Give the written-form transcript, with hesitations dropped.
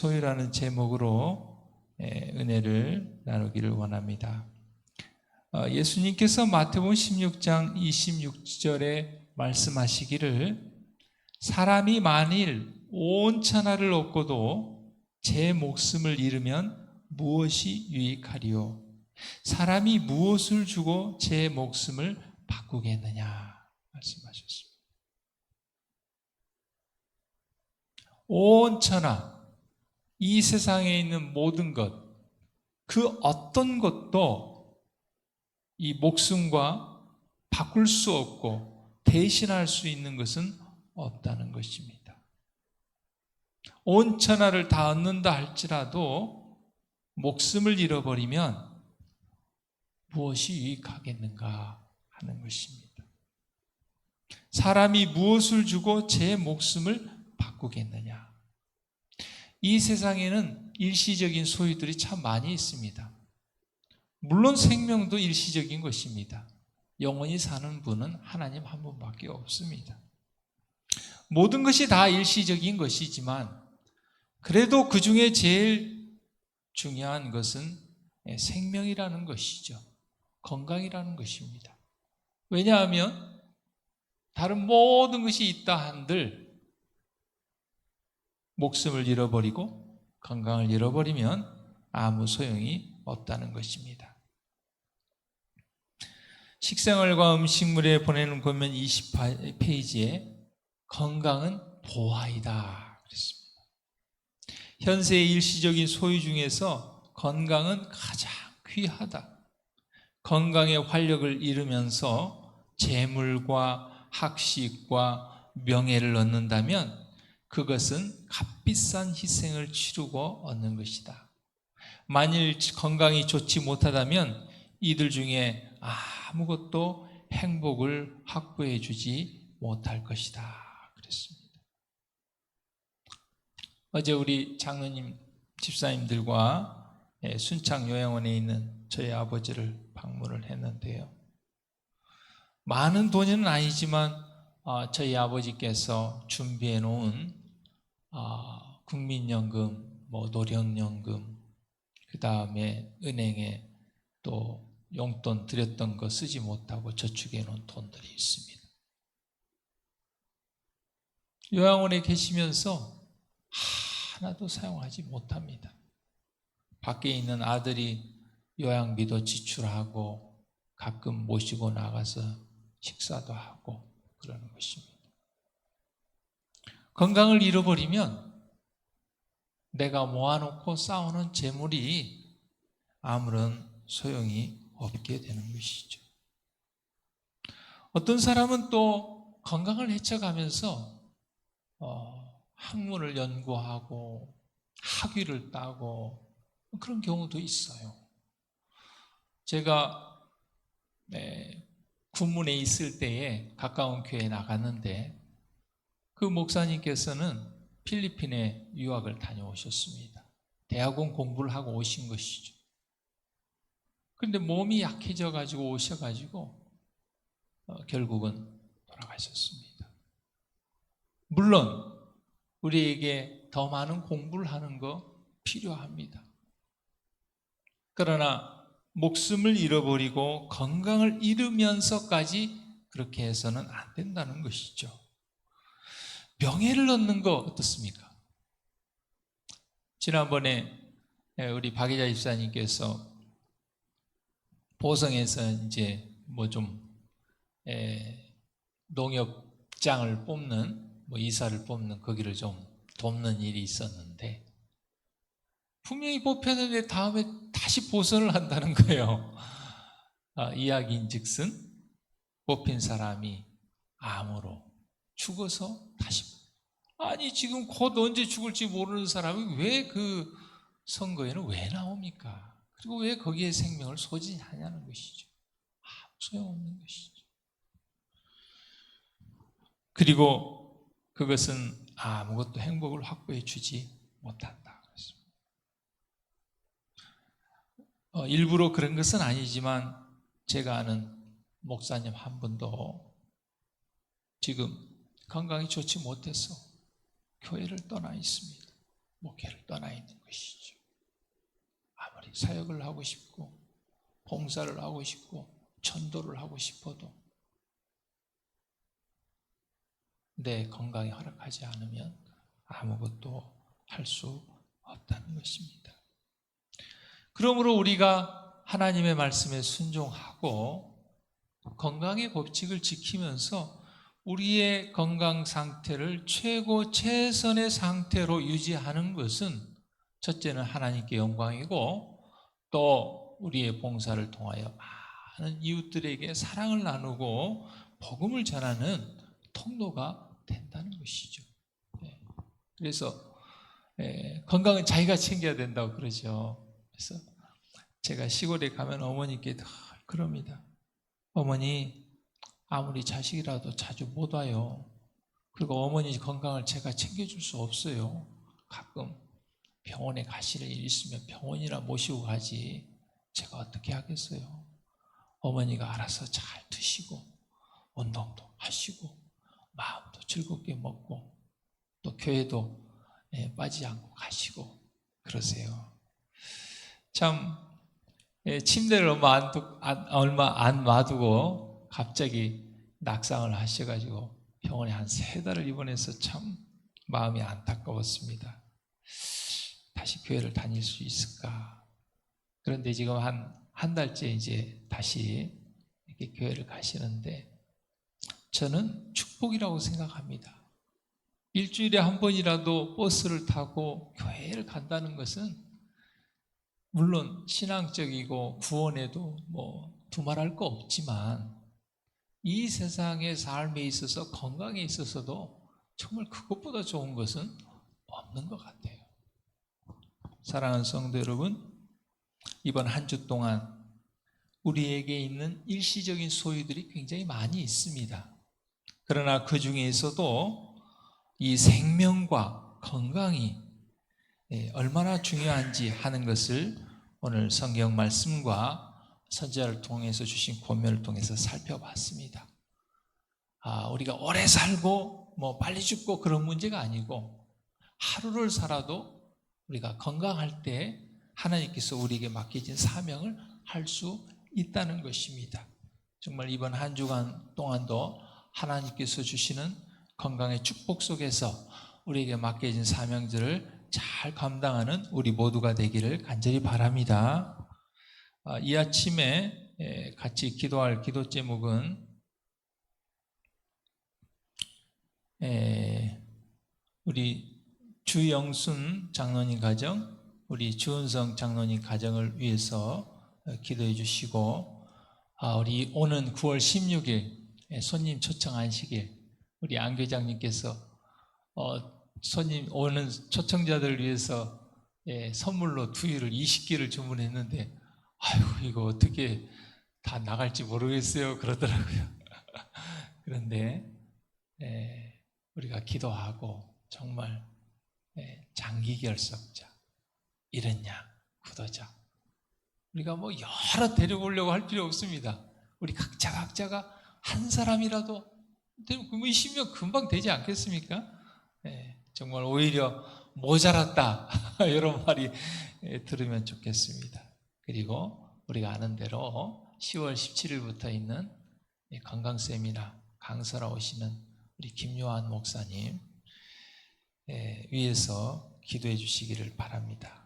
소유라는 제목으로 은혜를 나누기를 원합니다. 예수님께서 마태복음 16장 26절에 말씀하시기를 사람이 만일 온 천하를 얻고도 제 목숨을 잃으면 무엇이 유익하리요? 사람이 무엇을 주고 제 목숨을 바꾸겠느냐 말씀하셨습니다. 온 천하, 이 세상에 있는 모든 것, 그 어떤 것도 이 목숨과 바꿀 수 없고 대신할 수 있는 것은 없다는 것입니다. 온 천하를 다 얻는다 할지라도 목숨을 잃어버리면 무엇이 유익하겠는가 하는 것입니다. 사람이 무엇을 주고 제 목숨을 바꾸겠느냐? 이 세상에는 일시적인 소유들이 참 많이 있습니다. 물론 생명도 일시적인 것입니다. 영원히 사는 분은 하나님 한 분밖에 없습니다. 모든 것이 다 일시적인 것이지만 그래도 그 중에 제일 중요한 것은 생명이라는 것이죠. 건강이라는 것입니다. 왜냐하면 다른 모든 것이 있다 한들 목숨을 잃어버리고 건강을 잃어버리면 아무 소용이 없다는 것입니다. 식생활과 음식물에 보내는 권면 28페이지에 건강은 보화이다 그랬습니다. 현세의 일시적인 소유 중에서 건강은 가장 귀하다. 건강의 활력을 잃으면서 재물과 학식과 명예를 얻는다면 그것은 값비싼 희생을 치르고 얻는 것이다. 만일 건강이 좋지 못하다면 이들 중에 아무것도 행복을 확보해 주지 못할 것이다. 그랬습니다. 어제 우리 장로님, 집사님들과 순창 요양원에 있는 저희 아버지를 방문을 했는데요. 많은 돈은 아니지만 저희 아버지께서 준비해 놓은 국민연금, 노령연금, 그 다음에 은행에 또 용돈 드렸던 거 쓰지 못하고 저축해 놓은 돈들이 있습니다. 요양원에 계시면서 하나도 사용하지 못합니다. 밖에 있는 아들이 요양비도 지출하고 가끔 모시고 나가서 식사도 하고 그러는 것입니다. 건강을 잃어버리면 내가 모아놓고 쌓아놓은 재물이 아무런 소용이 없게 되는 것이죠. 어떤 사람은 또 건강을 해쳐가면서 학문을 연구하고 학위를 따고 그런 경우도 있어요. 제가 군문에 있을 때에 가까운 교회에 나갔는데 그 목사님께서는 필리핀에 유학을 다녀오셨습니다. 대학원 공부를 하고 오신 것이죠. 그런데 몸이 약해져 가지고 오셔가지고 결국은 돌아가셨습니다. 물론 우리에게 더 많은 공부를 하는 거 필요합니다. 그러나 목숨을 잃어버리고 건강을 잃으면서까지 그렇게 해서는 안 된다는 것이죠. 명예를 얻는 거 어떻습니까? 지난번에 우리 박희자 집사님께서 보성에서 이제 농협장을 뽑는 이사를 뽑는 거기를 좀 돕는 일이 있었는데 분명히 뽑혔는데 다음에 다시 보선을 한다는 거예요. 이야기인즉슨 뽑힌 사람이 암으로 죽어서 다시 아니 지금 곧 언제 죽을지 모르는 사람이 왜 그 선거에는 왜 나옵니까? 그리고 왜 거기에 생명을 소진하냐는 것이죠. 아무 소용없는 것이죠. 그리고 그것은 아무것도 행복을 확보해 주지 못한다. 일부러 그런 것은 아니지만 제가 아는 목사님 한 분도 지금 건강이 좋지 못해서 교회를 떠나 있습니다. 목회를 떠나 있는 것이죠. 아무리 사역을 하고 싶고 봉사를 하고 싶고 전도를 하고 싶어도 내 건강이 허락하지 않으면 아무것도 할 수 없다는 것입니다. 그러므로 우리가 하나님의 말씀에 순종하고 건강의 법칙을 지키면서 우리의 건강 상태를 최고 최선의 상태로 유지하는 것은 첫째는 하나님께 영광이고 또 우리의 봉사를 통하여 많은 이웃들에게 사랑을 나누고 복음을 전하는 통로가 된다는 것이죠. 그래서 건강은 자기가 챙겨야 된다고 그러죠. 그래서 제가 시골에 가면 어머니께 늘 그럽니다. 어머니, 아무리 자식이라도 자주 못 와요. 그리고 어머니 건강을 제가 챙겨줄 수 없어요. 가끔 병원에 가실 일 있으면 병원이나 모시고 가지 제가 어떻게 하겠어요. 어머니가 알아서 잘 드시고 운동도 하시고 마음도 즐겁게 먹고 또 교회도 빠지지 않고 가시고 그러세요. 참 침대를 얼마 안 놔두고 갑자기 낙상을 하셔가지고 병원에 한 3달을 입원해서 참 마음이 안타까웠습니다. 다시 교회를 다닐 수 있을까? 그런데 지금 한 달째 이제 다시 이렇게 교회를 가시는데 저는 축복이라고 생각합니다. 일주일에 한 번이라도 버스를 타고 교회를 간다는 것은 물론 신앙적이고 구원에도 두말할 거 없지만 이 세상의 삶에 있어서 건강에 있어서도 정말 그것보다 좋은 것은 없는 것 같아요. 사랑하는 성도 여러분, 이번 한 주 동안 우리에게 있는 일시적인 소유들이 굉장히 많이 있습니다. 그러나 그 중에서도 이 생명과 건강이 얼마나 중요한지 하는 것을 오늘 성경 말씀과 선지자를 통해서 주신 권면을 통해서 살펴봤습니다. 우리가 오래 살고 빨리 죽고 그런 문제가 아니고 하루를 살아도 우리가 건강할 때 하나님께서 우리에게 맡겨진 사명을 할 수 있다는 것입니다. 정말 이번 한 주간 동안도 하나님께서 주시는 건강의 축복 속에서 우리에게 맡겨진 사명들을 잘 감당하는 우리 모두가 되기를 간절히 바랍니다. 이 아침에 같이 기도할 기도 제목은 우리 주영순 장로님 가정, 우리 주은성 장로님 가정을 위해서 기도해 주시고, 우리 오는 9월 16일 손님 초청 안식일 우리 안 교장님께서 손님 오는 초청자들을 위해서 선물로 두유를 20개를 주문했는데 아이고 이거 어떻게 다 나갈지 모르겠어요 그러더라고요. 그런데 우리가 기도하고 정말 장기 결석자, 이런 양, 구도자 우리가 여러 데려오려고 할 필요 없습니다. 우리 각자가 한 사람이라도 20명 금방 되지 않겠습니까? 정말 오히려 모자랐다 이런 말이 들으면 좋겠습니다. 그리고 우리가 아는 대로 10월 17일부터 있는 건강 세미나 강사로 오시는 우리 김요한 목사님 위해서 기도해 주시기를 바랍니다.